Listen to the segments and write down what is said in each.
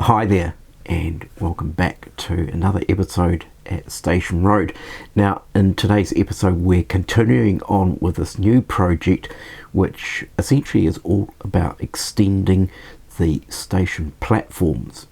Hi there, and welcome back to another episode at Station Road. Now, in today's episode, we're continuing on with this new project, which essentially is all about extending the station platforms.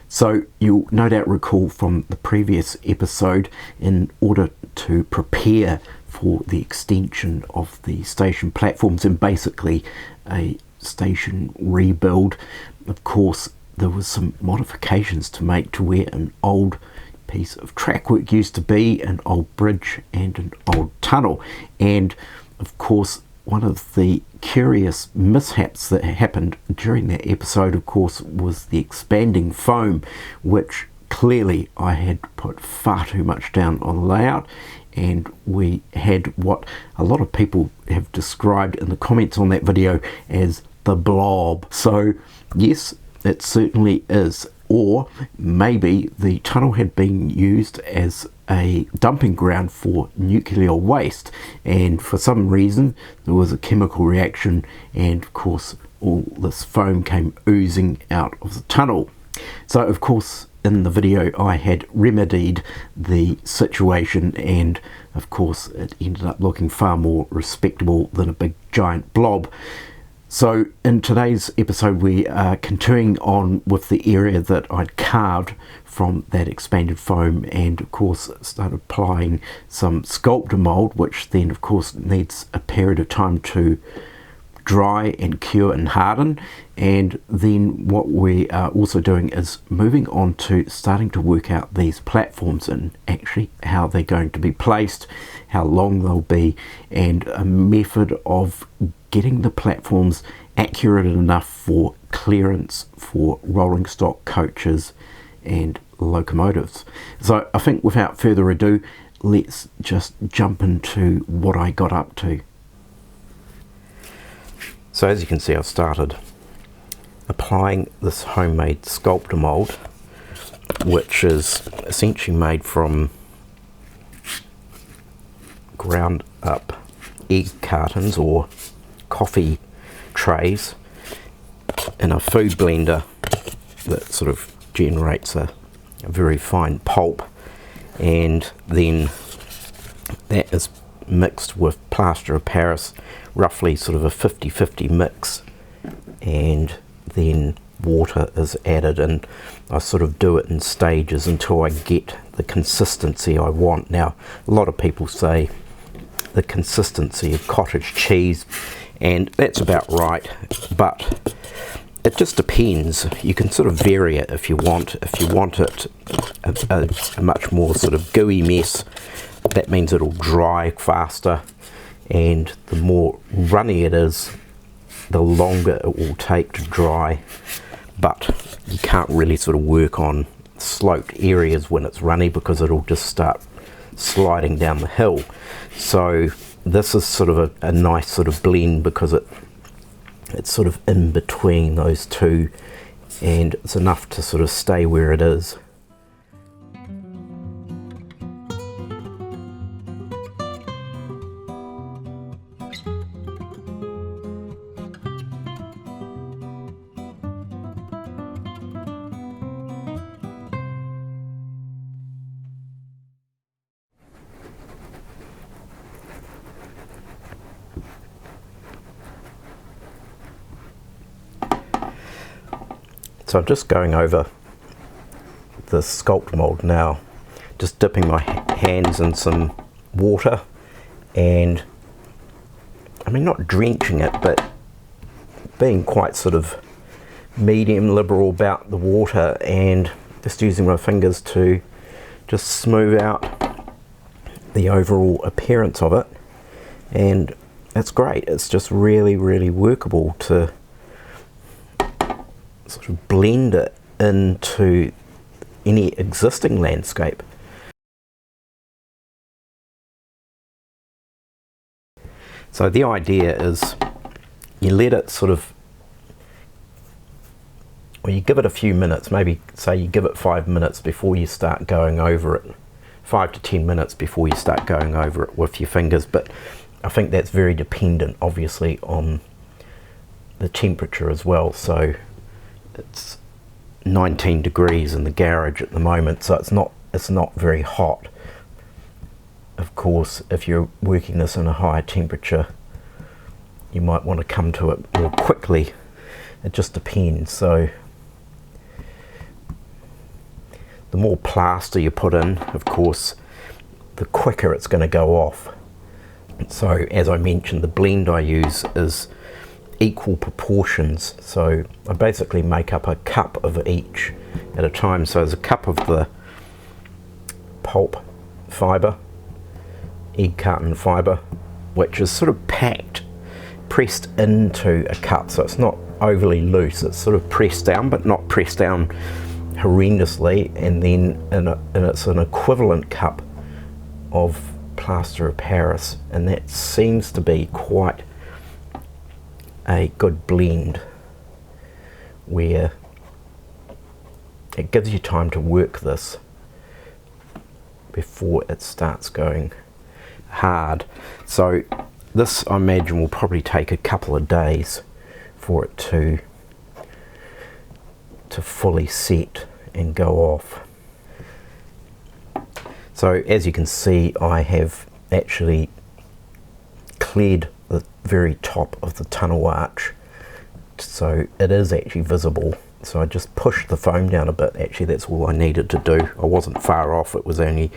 So you'll no doubt recall from the previous episode, in order to prepare for the extension of the station platforms and basically a station rebuild, of course there was some modifications to make to where an old piece of track work used to be, an old bridge and an old tunnel. And of course, one of the curious mishaps that happened during that episode, of course, was the expanding foam, which clearly I had put far too much down on the layout, and we had what a lot of people have described in the comments on that video as the blob. So yes, it certainly is. Or maybe the tunnel had been used as a dumping ground for nuclear waste, and for some reason there was a chemical reaction, and of course all this foam came oozing out of the tunnel. So of course in the video I had remedied the situation, and of course it ended up looking far more respectable than a big giant blob. So in today's episode we are continuing on with the area that I'd carved from that expanded foam, and of course started applying some sculptamold, which then of course needs a period of time to dry and cure and harden. And then what we are also doing is moving on to starting to work out these platforms and actually how they're going to be placed, how long they'll be, and a method of getting the platforms accurate enough for clearance for rolling stock coaches and locomotives. So I think without further ado, let's just jump into what I got up to. So as you can see, I've started applying this homemade sculptamold, which is essentially made from ground up egg cartons or coffee trays in a food blender that sort of generates a very fine pulp, and then that is mixed with plaster of Paris, roughly sort of a 50-50 mix, and then water is added, and I sort of do it in stages until I get the consistency I want. Now a lot of people say the consistency of cottage cheese, and that's about right, but it just depends. You can sort of vary it if you want. If you want it a much more sort of gooey mess, that means it'll dry faster, and the more runny it is, the longer it will take to dry. But you can't really sort of work on sloped areas when it's runny, because it'll just start sliding down the hill. So this is sort of a nice sort of blend, because it's sort of in between those two, and it's enough to sort of stay where it is. So I'm just going over the sculptamold now, just dipping my hands in some water, and I mean not drenching it, but being quite sort of medium liberal about the water, and just using my fingers to just smooth out the overall appearance of it. And that's great. It's just really workable to sort of blend it into any existing landscape. So the idea is you let it sort of well, you give it a few minutes, maybe say you give it 5 minutes before you start going over it, 5 to 10 minutes before you start going over it with your fingers. But I think that's very dependent obviously on the temperature as well. So it's 19 degrees in the garage at the moment, so it's not very hot. Of course, if you're working this in a higher temperature, you might want to come to it more quickly. It just depends. So the more plaster you put in, of course, the quicker it's going to go off. So as I mentioned, the blend I use is equal proportions. So I basically make up a cup of each at a time. So there's a cup of the pulp fibre, egg carton fibre, which is sort of pressed into a cup, so it's not overly loose. It's sort of pressed down, but not pressed down horrendously. And then it's an equivalent cup of plaster of Paris, and that seems to be quite a good blend, where it gives you time to work this before it starts going hard. So this, I imagine, will probably take a couple of days for it to fully set and go off. So as you can see, I have actually cleared the very top of the tunnel arch, so it is actually visible. So I just pushed the foam down a bit. Actually, that's all I needed to do. I wasn't far off. It was only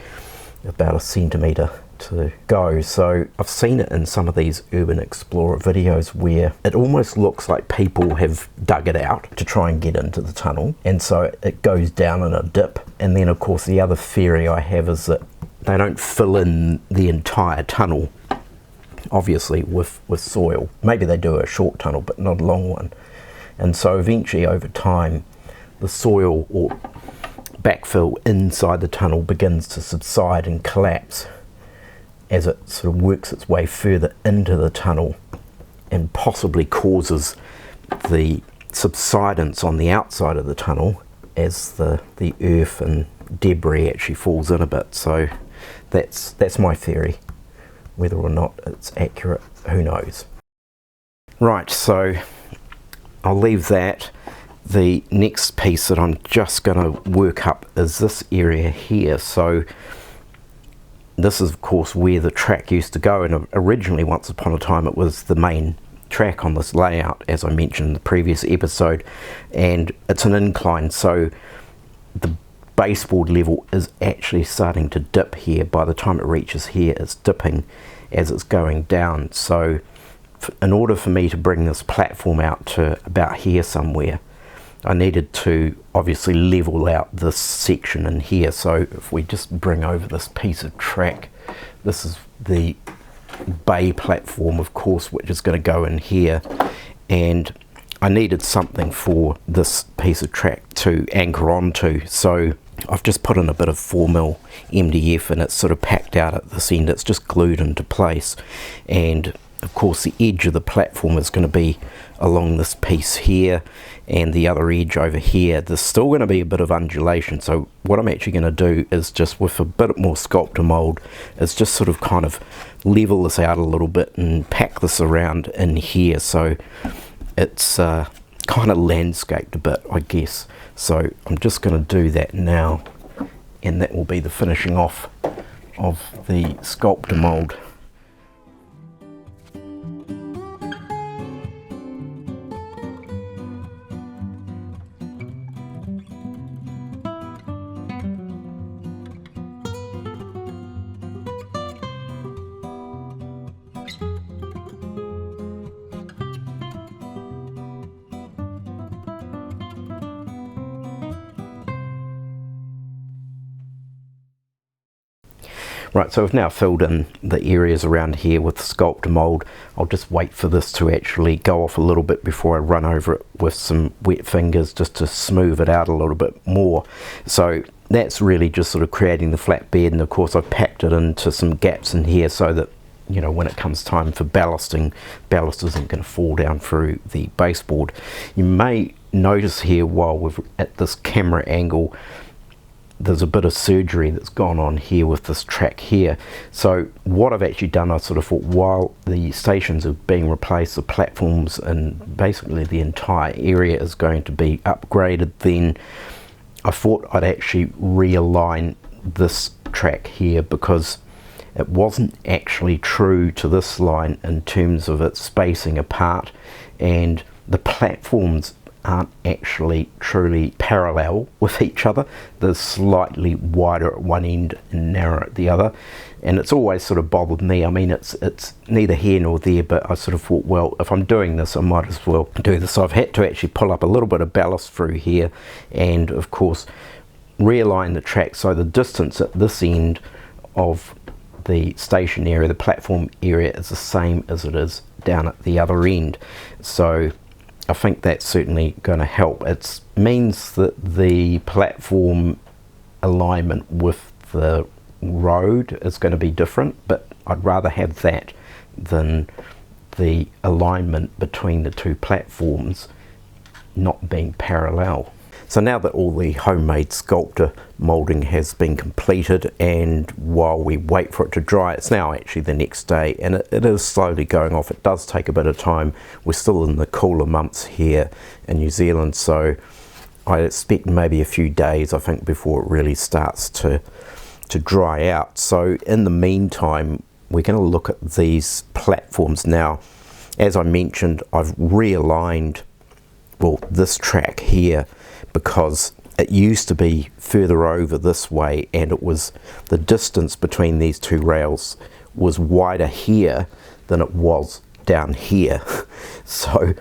about a centimetre to go. So I've seen it in some of these Urban Explorer videos where it almost looks like people have dug it out to try and get into the tunnel, and so it goes down in a dip. And then of course the other theory I have is that they don't fill in the entire tunnel, obviously, with soil. Maybe they do a short tunnel but not a long one, and so eventually over time the soil or backfill inside the tunnel begins to subside and collapse as it sort of works its way further into the tunnel, and possibly causes the subsidence on the outside of the tunnel as the earth and debris actually falls in a bit. So that's my theory. Whether or not it's accurate, who knows. Right, so I'll leave that. The next piece that I'm just going to work up is this area here. So this is of course where the track used to go, and originally once upon a time it was the main track on this layout, as I mentioned in the previous episode, and it's an incline, so the baseboard level is actually starting to dip here. By the time it reaches here, it's dipping as it's going down. So in order for me to bring this platform out to about here somewhere, I needed to obviously level out this section in here. So if we just bring over this piece of track, this is the bay platform, of course, which is going to go in here, and I needed something for this piece of track to anchor onto. So I've just put in a bit of 4mm MDF, and it's sort of packed out at this end. It's just glued into place, and of course the edge of the platform is going to be along this piece here, and the other edge over here. There's still going to be a bit of undulation, so what I'm actually going to do is just with a bit more Sculptamold is just sort of kind of level this out a little bit and pack this around in here, so it's kind of landscaped a bit, I guess. So I'm just going to do that now, and that will be the finishing off of the Sculptamold. Right, so I've now filled in the areas around here with Sculptamold. I'll just wait for this to actually go off a little bit before I run over it with some wet fingers just to smooth it out a little bit more. So that's really just sort of creating the flat bed, and of course I've packed it into some gaps in here so that, you know, when it comes time for ballasting, ballast isn't going to fall down through the baseboard. You may notice here while we're at this camera angle, there's a bit of surgery that's gone on here with this track here. So what I've actually done, I sort of thought while the stations are being replaced, the platforms and basically the entire area is going to be upgraded, then I thought I'd actually realign this track here, because it wasn't actually true to this line in terms of its spacing apart, and the platforms aren't actually truly parallel with each other. They're slightly wider at one end and narrower at the other, and it's always sort of bothered me. I mean, it's neither here nor there, but I sort of thought, well, if I'm doing this, I might as well do this. So I've had to actually pull up a little bit of ballast through here, and of course realign the track so the distance at this end of the station area, the platform area, is the same as it is down at the other end. So I think that's certainly going to help. It means that the platform alignment with the road is going to be different, but I'd rather have that than the alignment between the two platforms not being parallel. So now that all the homemade sculptor moulding has been completed, and while we wait for it to dry, it's now actually the next day, and it is slowly going off. It does take a bit of time. We're still in the cooler months here in New Zealand, so I expect maybe a few days, I think, before it really starts to dry out. So in the meantime, we're going to look at these platforms now. As I mentioned, I've realigned, well, this track here, because it used to be further over this way, and it was the distance between these two rails was wider here than it was down here. So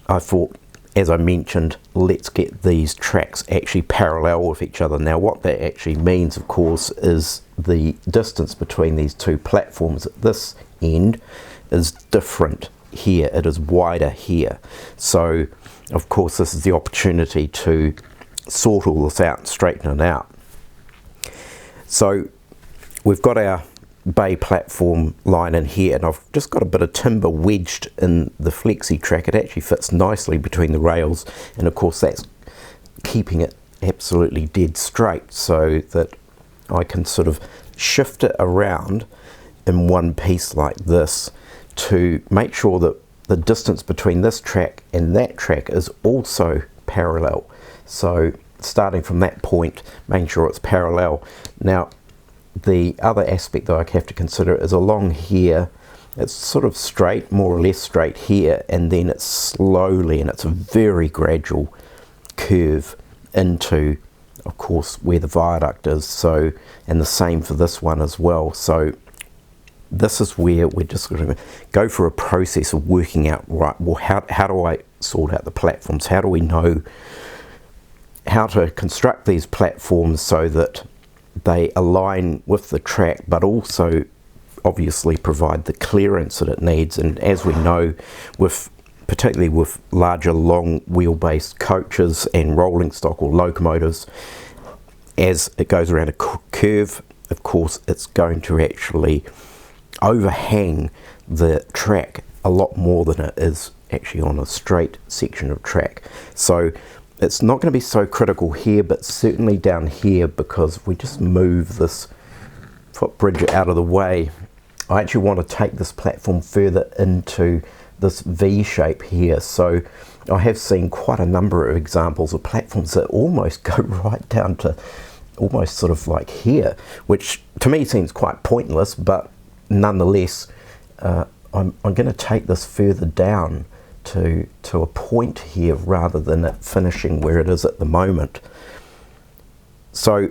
I thought, as I mentioned, let's get these tracks actually parallel with each other. Now what that actually means, of course, is the distance between these two platforms at this end is different here. It is wider here. So of course this is the opportunity to sort all this out and straighten it out. So we've got our bay platform line in here, and I've just got a bit of timber wedged in the flexi track. It actually fits nicely between the rails, and of course that's keeping it absolutely dead straight so that I can sort of shift it around in one piece like this to make sure that the distance between this track and that track is also parallel. So starting from that point, making sure it's parallel. Now the other aspect that I have to consider is along here, it's sort of straight, more or less straight here, and then it's slowly, and it's a very gradual curve into, of course, where the viaduct is. So, and the same for this one as well. So this is where we're just going to go through a process of working out, right, well, how do I sort out the platforms? How do we know how to construct these platforms so that they align with the track, but also obviously provide the clearance that it needs? And as we know, particularly with larger long wheelbase coaches and rolling stock or locomotives, as it goes around a curve, of course it's going to actually overhang the track a lot more than it is actually on a straight section of track. So it's not going to be so critical here, but certainly down here, because if we just move this footbridge out of the way, I actually want to take this platform further into this V shape here. So I have seen quite a number of examples of platforms that almost go right down to almost sort of like here, which to me seems quite pointless, but nonetheless I'm going to take this further down to a point here rather than it finishing where it is at the moment. So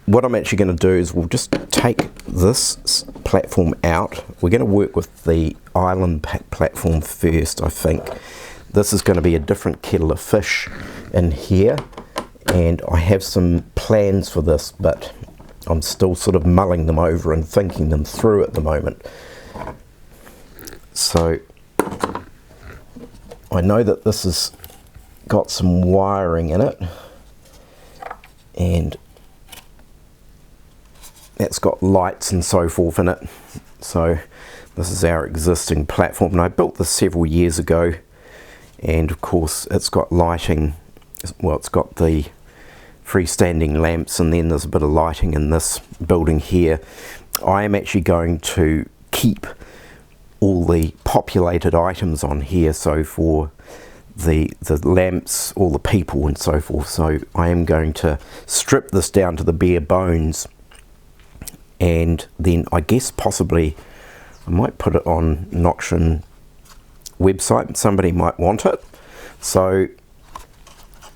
what I'm actually going to do is we'll just take this platform out. We're going to work with the island platform first. I think this is going to be a different kettle of fish in here, and I have some plans for this, but I'm still sort of mulling them over and thinking them through at the moment. So I know that this has got some wiring in it, and that's got lights and so forth in it. So this is our existing platform, and I built this several years ago and of course it's got lighting. Well, it's got the freestanding lamps, and then there's a bit of lighting in this building here. I am actually going to keep all the populated items on here, so for the lamps, all the people and so forth. So I am going to strip this down to the bare bones, and then I guess possibly I might put it on Noction website. Somebody might want it. So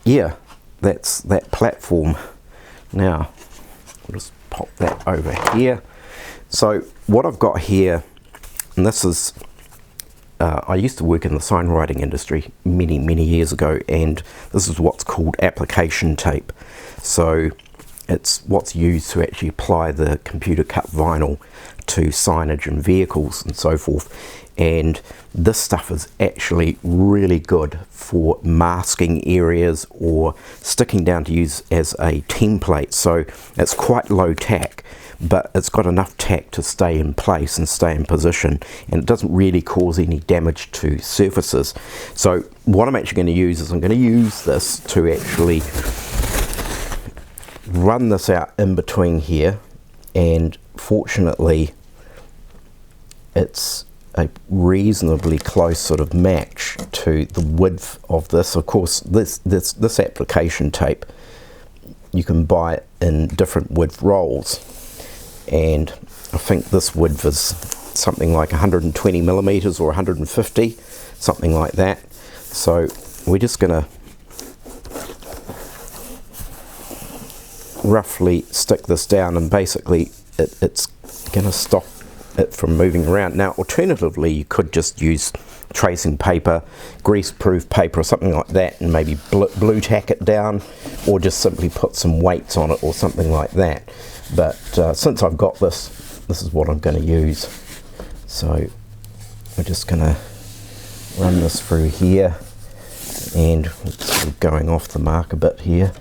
yeah, that's that platform. Now I'll just pop that over here. So what I've got here, and this is I used to work in the signwriting industry many years ago, and this is what's called application tape. So it's what's used to actually apply the computer cut vinyl to signage and vehicles and so forth. And this stuff is actually really good for masking areas or sticking down to use as a template. So it's quite low tack, but it's got enough tack to stay in place and stay in position, and it doesn't really cause any damage to surfaces. So what I'm actually going to use is I'm going to use this to actually run this out in between here, and fortunately it's a reasonably close sort of match to the width of this. Of course, this application tape you can buy in different width rolls, and I think this width is something like 120 millimeters or 150, something like that. So we're just going to roughly stick this down, and basically it's going to stop it from moving around. Now alternatively, you could just use tracing paper, grease-proof paper or something like that, and maybe blue tack it down, or just simply put some weights on it or something like that. But since I've got this is what I'm going to use. So we're just going to run this through here, and it's sort of going off the mark a bit here.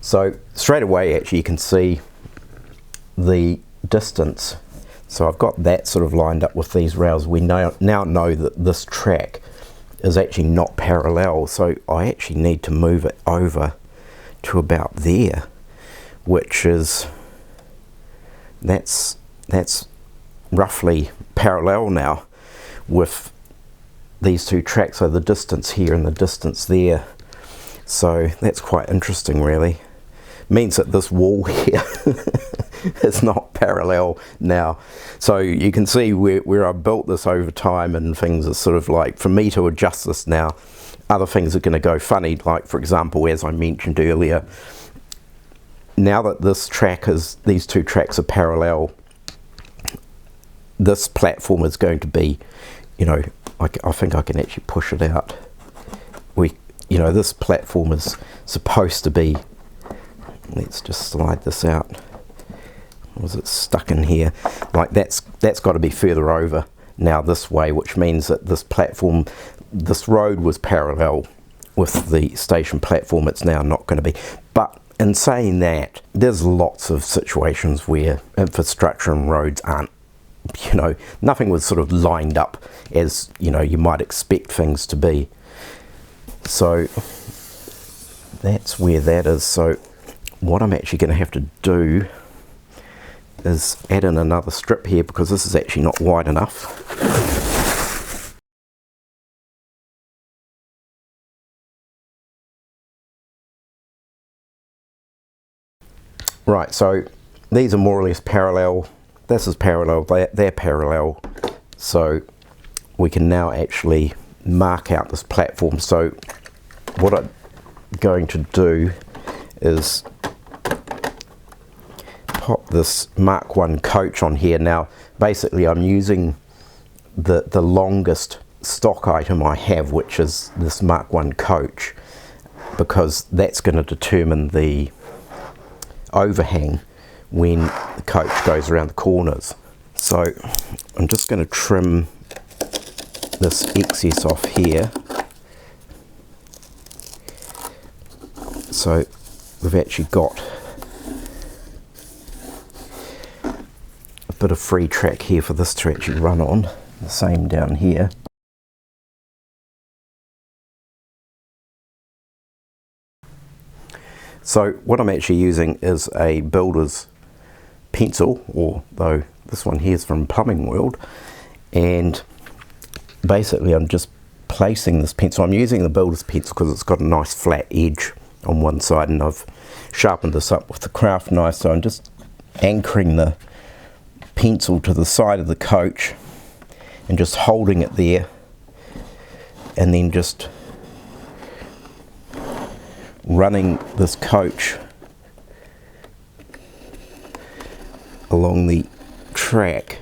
So straight away actually you can see the distance. So I've got that sort of lined up with these rails. We now know that this track is actually not parallel, so I actually need to move it over to about there, which is that's roughly parallel now with these two tracks, so the distance here and the distance there. So that's quite interesting, really. Means that this wall here is not parallel now. So you can see where I built this over time, and things are sort of like, for me to adjust this now, other things are going to go funny. Like for example, as I mentioned earlier, now that these two tracks are parallel, this platform is going to be, you know, I think I can actually push it out. This platform is supposed to be, let's just slide this out. Was it stuck in here? Like that's got to be further over now this way, which means that this platform, this road was parallel with the station platform. It's now not going to be. But in saying that, there's lots of situations where infrastructure and roads aren't, nothing was sort of lined up as, you might expect things to be. So that's where that is. So what I'm actually going to have to do is add in another strip here, because this is actually not wide enough. Right, so these are more or less parallel. This is parallel, they're parallel. So we can now actually mark out this platform. So what I'm going to do is pop this Mark 1 coach on here. Now basically I'm using the longest stock item I have, which is this Mark 1 coach, because that's going to determine the overhang when the coach goes around the corners. So I'm just going to trim this excess off here. So we've actually got a bit of free track here for this to actually run on. The same down here. So what I'm actually using is a builder's pencil, although this one here is from Plumbing World, and basically I'm just placing this pencil. I'm using the builder's pencil because it's got a nice flat edge on one side, and I've sharpened this up with the craft knife, so I'm just anchoring the pencil to the side of the coach and just holding it there, and then just running this coach along the track.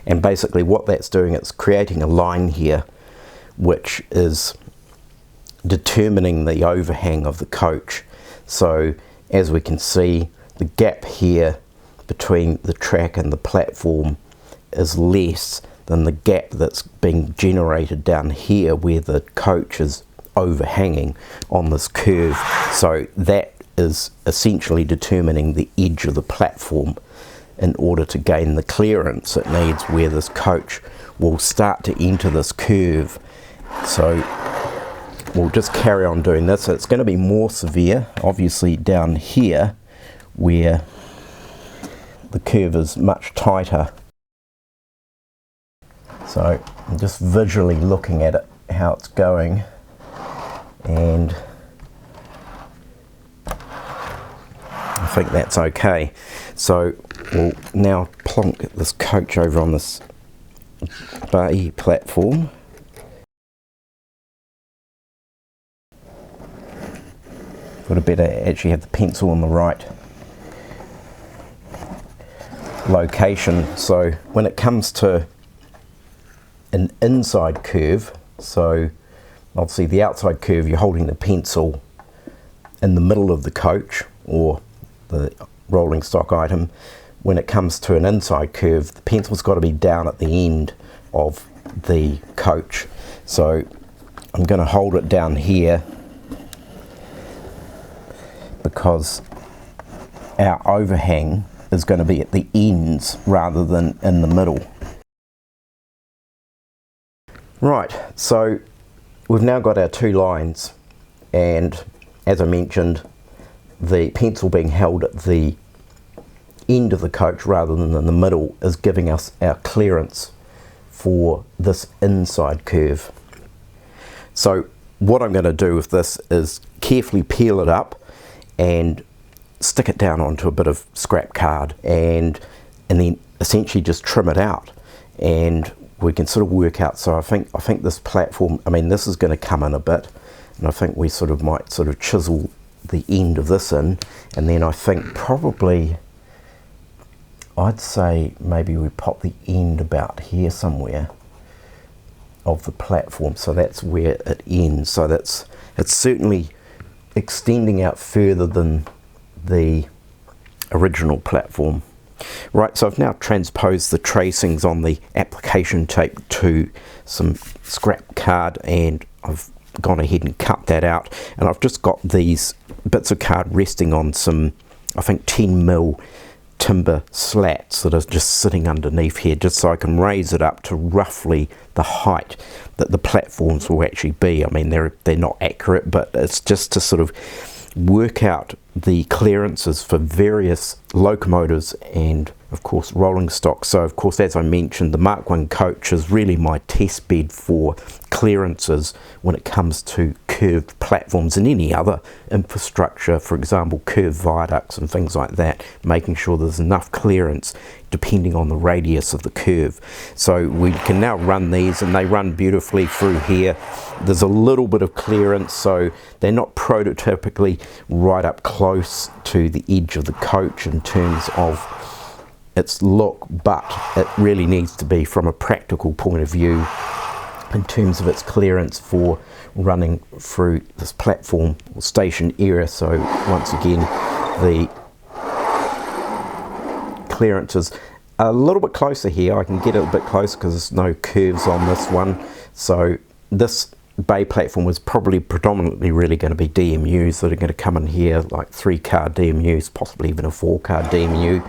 And basically what that's doing, it's creating a line here which is determining the overhang of the coach. So as we can see, the gap here between the track and the platform is less than the gap that's being generated down here where the coach is overhanging on this curve. So that is essentially determining the edge of the platform in order to gain the clearance it needs where this coach will start to enter this curve. So we'll just carry on doing this. It's going to be more severe obviously down here where the curve is much tighter. So I'm just visually looking at it, how it's going, and I think that's okay. So we'll now plonk this coach over on this bay platform. Got to better actually have the pencil in the right location. So when it comes to an inside curve, so obviously the outside curve, you're holding the pencil in the middle of the coach or the rolling stock item. When it comes to an inside curve, the pencil's got to be down at the end of the coach. So I'm going to hold it down here because our overhang is going to be at the ends rather than in the middle. Right, so we've now got our two lines, and as I mentioned, the pencil being held at the end of the coach rather than in the middle is giving us our clearance for this inside curve. So what I'm going to do with this is carefully peel it up and stick it down onto a bit of scrap card and then essentially just trim it out, and we can sort of work out. So I think this platform, I mean, this is going to come in a bit, and I think we sort of might sort of chisel the end of this in, and then I think probably I'd say maybe we pop the end about here somewhere of the platform, so that's where it ends. So it's certainly extending out further than the original platform. Right, so I've now transposed the tracings on the application tape to some scrap card, and I've gone ahead and cut that out, and I've just got these bits of card resting on some, I think, 10mm timber slats that are just sitting underneath here, just so I can raise it up to roughly the height that the platforms will actually be. I mean, they're not accurate, but it's just to sort of work out the clearances for various locomotives and of course rolling stock. So of course, as I mentioned, the Mark 1 coach is really my test bed for clearances when it comes to curved platforms and any other infrastructure, for example curved viaducts and things like that, making sure there's enough clearance depending on the radius of the curve. So we can now run these, and they run beautifully through here. There's a little bit of clearance, so they're not prototypically right up close to the edge of the coach in terms of its look, but it really needs to be from a practical point of view in terms of its clearance for running through this platform or station area. So once again, the clearances a little bit closer here. I can get it a bit closer because there's no curves on this one. So this bay platform is probably predominantly really going to be DMUs that are going to come in here, like 3-car DMUs, possibly even a 4-car DMU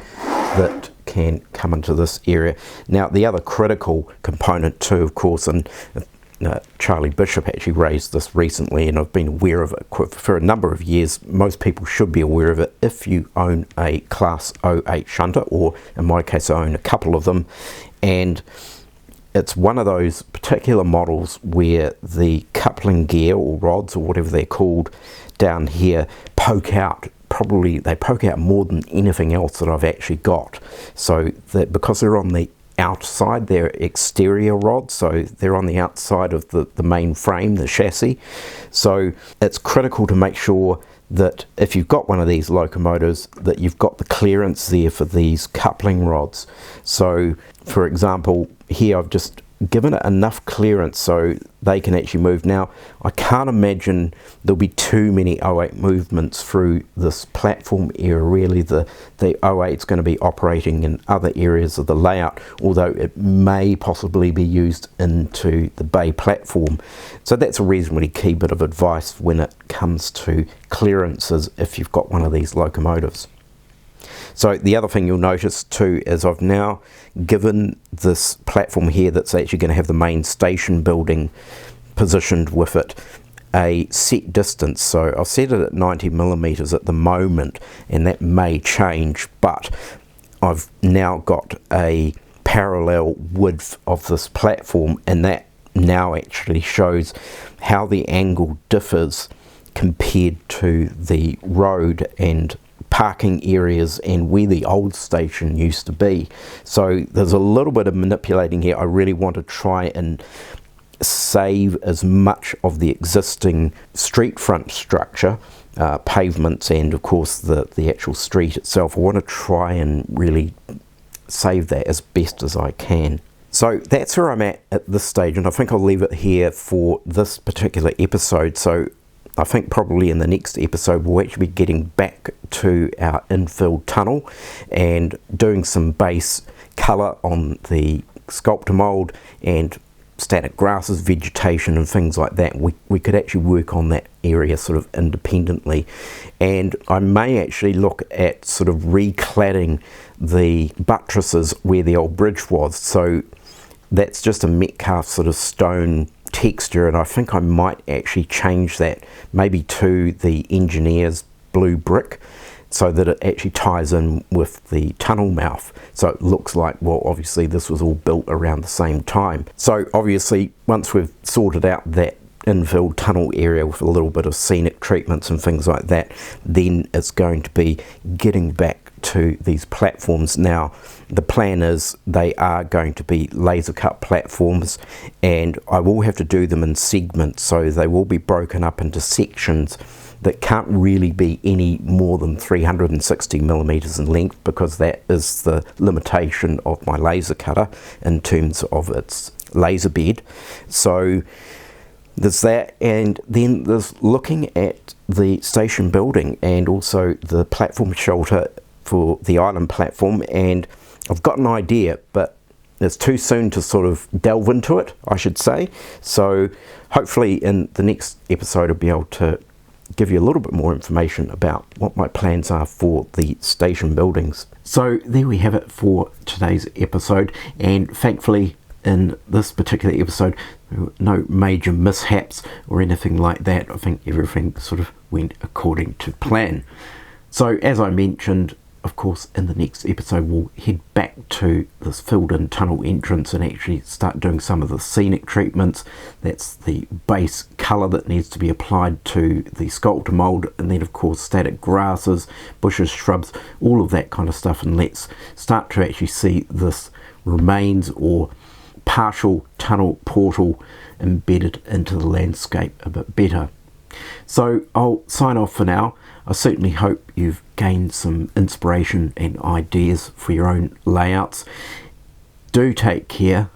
that can come into this area. Now the other critical component too, of course, and Charlie Bishop actually raised this recently, and I've been aware of it for a number of years. Most people should be aware of it if you own a Class 08 shunter, or in my case I own a couple of them, and it's one of those particular models where the coupling gear or rods or whatever they're called down here poke out. Probably they poke out more than anything else that I've actually got. So that because they're on the outside, they're exterior rods, so they're on the outside of the main frame, the chassis. So it's critical to make sure that if you've got one of these locomotives, that you've got the clearance there for these coupling rods. So for example, here I've just given it enough clearance so they can actually move. Now I can't imagine there'll be too many 08 movements through this platform area. Really the 08 is going to be operating in other areas of the layout, although it may possibly be used into the bay platform. So that's a reasonably key bit of advice when it comes to clearances if you've got one of these locomotives. So the other thing you'll notice too is I've now given this platform here that's actually going to have the main station building positioned with it a set distance. So I've set it at 90mm at the moment, and that may change, but I've now got a parallel width of this platform, and that now actually shows how the angle differs compared to the road and parking areas and where the old station used to be. So there's a little bit of manipulating here. I really want to try and save as much of the existing street front structure, pavements, and of course the actual street itself. I want to try and really save that as best as I can. So that's where I'm at this stage, and I think I'll leave it here for this particular episode. So I think probably in the next episode we'll actually be getting back to our infilled tunnel and doing some base colour on the sculptamold and static grasses, vegetation and things like that. We could actually work on that area sort of independently, and I may actually look at sort of recladding the buttresses where the old bridge was. So that's just a Metcalfe sort of stone texture, and I think I might actually change that maybe to the engineer's blue brick so that it actually ties in with the tunnel mouth, so it looks like, well, obviously this was all built around the same time. So obviously once we've sorted out that infilled tunnel area with a little bit of scenic treatments and things like that, then it's going to be getting back to these platforms. Now the plan is they are going to be laser cut platforms, and I will have to do them in segments, so they will be broken up into sections that can't really be any more than 360mm in length, because that is the limitation of my laser cutter in terms of its laser bed. So there's that, and then there's looking at the station building and also the platform shelter for the island platform, and I've got an idea, but it's too soon to sort of delve into it, I should say. So hopefully in the next episode I'll be able to give you a little bit more information about what my plans are for the station buildings. So there we have it for today's episode, and thankfully in this particular episode there were no major mishaps or anything like that. I think everything sort of went according to plan. So as I mentioned, of course, in the next episode we'll head back to this filled in tunnel entrance and actually start doing some of the scenic treatments. That's the base colour that needs to be applied to the sculptamold, and then of course static grasses, bushes, shrubs, all of that kind of stuff, and let's start to actually see this remains or partial tunnel portal embedded into the landscape a bit better. So I'll sign off for now. I certainly hope you've gained some inspiration and ideas for your own layouts. Do take care,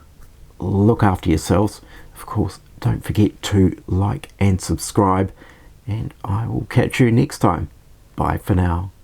look after yourselves. Of course, don't forget to like and subscribe, and I will catch you next time. Bye for now.